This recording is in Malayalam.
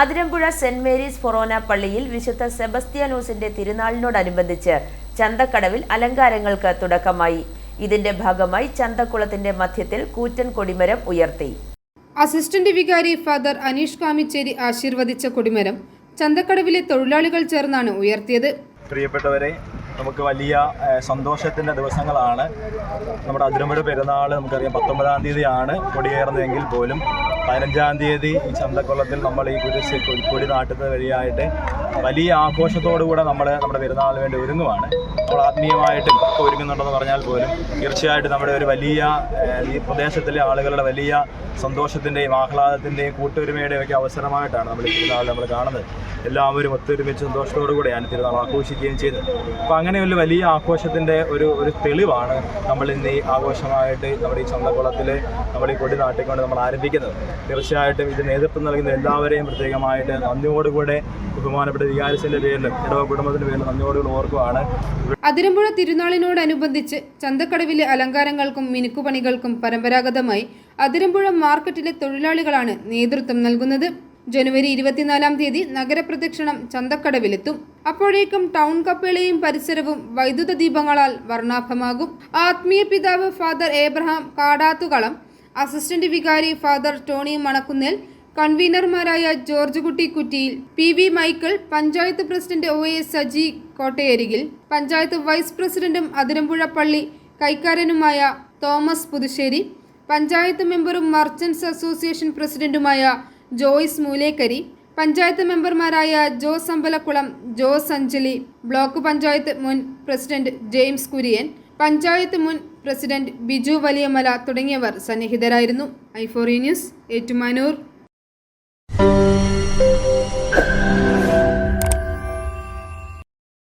അതിരമ്പുഴ സെന്റ് മേരീസ് ഫൊറോന പള്ളിയിൽ വിശുദ്ധ സെബസ്ത്യാനോസിന്റെ തിരുനാളിനോടനുബന്ധിച്ച് ചന്തക്കടവിൽ അലങ്കാരങ്ങൾക്ക് തുടക്കമായി. ഇതിന്റെ ഭാഗമായി ചന്തക്കുളത്തിന്റെ മധ്യത്തിൽ കൂറ്റൻ കൊടിമരം ഉയർത്തി. അസിസ്റ്റന്റ് വികാരി ഫാദർ അനീഷ് കാമിച്ചേരി ആശീർവദിച്ച കൊടിമരം ചന്തക്കടവിലെ തൊഴിലാളികൾ ചേർന്നാണ് ഉയർത്തിയത്. പ്രിയപ്പെട്ടവരെ, നമുക്ക് വലിയ സന്തോഷത്തിൻ്റെ ദിവസങ്ങളാണ്. നമ്മുടെ അതിരമ്പുഴ പെരുന്നാൾ നമുക്കറിയാം 19-ാം തീയതിയാണ് കൊടിയേറുന്നതെങ്കിൽ പോലും 15-ാം തീയതി ഈ ചന്തക്കുളത്തിൽ നമ്മൾ ഈ കൊടി നാട്ടുന്നത് വഴിയായിട്ട് വലിയ ആഘോഷത്തോടുകൂടെ നമ്മുടെ പെരുന്നാളിന് വേണ്ടി ഒരുങ്ങുവാണ്. നമ്മൾ ആത്മീയമായിട്ടും ഒക്കെ ഒരുങ്ങുന്നുണ്ടെന്ന് പറഞ്ഞാൽ പോലും തീർച്ചയായിട്ടും നമ്മുടെ ഒരു വലിയ ഈ പ്രദേശത്തിലെ ആളുകളുടെ വലിയ സന്തോഷത്തിൻ്റെയും ആഹ്ലാദത്തിൻ്റെയും കൂട്ടൊരുമയുടെയും ഒക്കെ അവസരമായിട്ടാണ് നമ്മൾ ഈ പെരുന്നാൾ നമ്മൾ കാണുന്നത്. എല്ലാവരും ഒത്തൊരുമിച്ച് സന്തോഷത്തോടു കൂടെയാണ് തിരുനാൾ ആഘോഷിക്കുകയും ചെയ്യുന്നത്. അപ്പോൾ അങ്ങനെ ഒരു വലിയ ആഘോഷത്തിൻ്റെ ഒരു തെളിവാണ് നമ്മൾ ഇന്ന് ഈ ആഘോഷമായിട്ട് നമ്മുടെ ഈ ചന്തക്കുളത്തിൽ നമ്മൾ ഈ കൊടി നാട്ടിക്കൊണ്ട് നമ്മൾ ആരംഭിക്കുന്നത്. തീർച്ചയായിട്ടും ഇത് നേതൃത്വം നൽകുന്ന എല്ലാവരെയും പ്രത്യേകമായിട്ട് നന്ദിയോടുകൂടെ ബഹുമാനപ്പെട്ട വികാരിസിൻ്റെ പേരിലും ഇടവ കുടുംബത്തിൻ്റെ പേരിലും നന്ദിയോടുകൂടി ഓർക്കുവാണ്. അതിരമ്പുഴ തിരുനാളിനോടനുബന്ധിച്ച് ചന്തക്കടവിലെ അലങ്കാരങ്ങൾക്കും മിനുക്കുപണികൾക്കും പരമ്പരാഗതമായി അതിരമ്പുഴ മാർക്കറ്റിലെ തൊഴിലാളികളാണ് നേതൃത്വം നൽകുന്നത്. ജനുവരി 24-ാം തീയതി നഗരപ്രദക്ഷിണം ചന്തക്കടവിലെത്തും. അപ്പോഴേക്കും ടൗൺ കപ്പേളയും പരിസരവും വൈദ്യുത ദീപങ്ങളാൽ വർണ്ണാഭമാകും. ആത്മീയ പിതാവ് ഫാദർ ഏബ്രഹാം കാടാത്തുകളം, അസിസ്റ്റന്റ് വികാരി ഫാദർ ടോണി മണക്കുന്നേൽ, കൺവീനർമാരായ George Kutty Kuttiyil, PV Michael, panchayat president OS Saji Kottayarikil, panchayat vice പ്രസിഡന്റും അതിരമ്പുഴ പള്ളി കൈക്കാരനുമായ തോമസ് പുതുശ്ശേരി, പഞ്ചായത്ത് മെമ്പറും മർച്ചന്റ്സ് അസോസിയേഷൻ പ്രസിഡന്റുമായ ജോയ്സ് മൂലേക്കരി, പഞ്ചായത്ത് മെമ്പർമാരായ ജോസ് അമ്പലക്കുളം, ജോസ് അഞ്ജലി, ബ്ലോക്ക് പഞ്ചായത്ത് മുൻ പ്രസിഡന്റ് ജെയിംസ് കുര്യൻ, പഞ്ചായത്ത് മുൻ പ്രസിഡന്റ് ബിജു വലിയമല തുടങ്ങിയവർ സന്നിഹിതരായിരുന്നു. i4e news, Ettumanoor.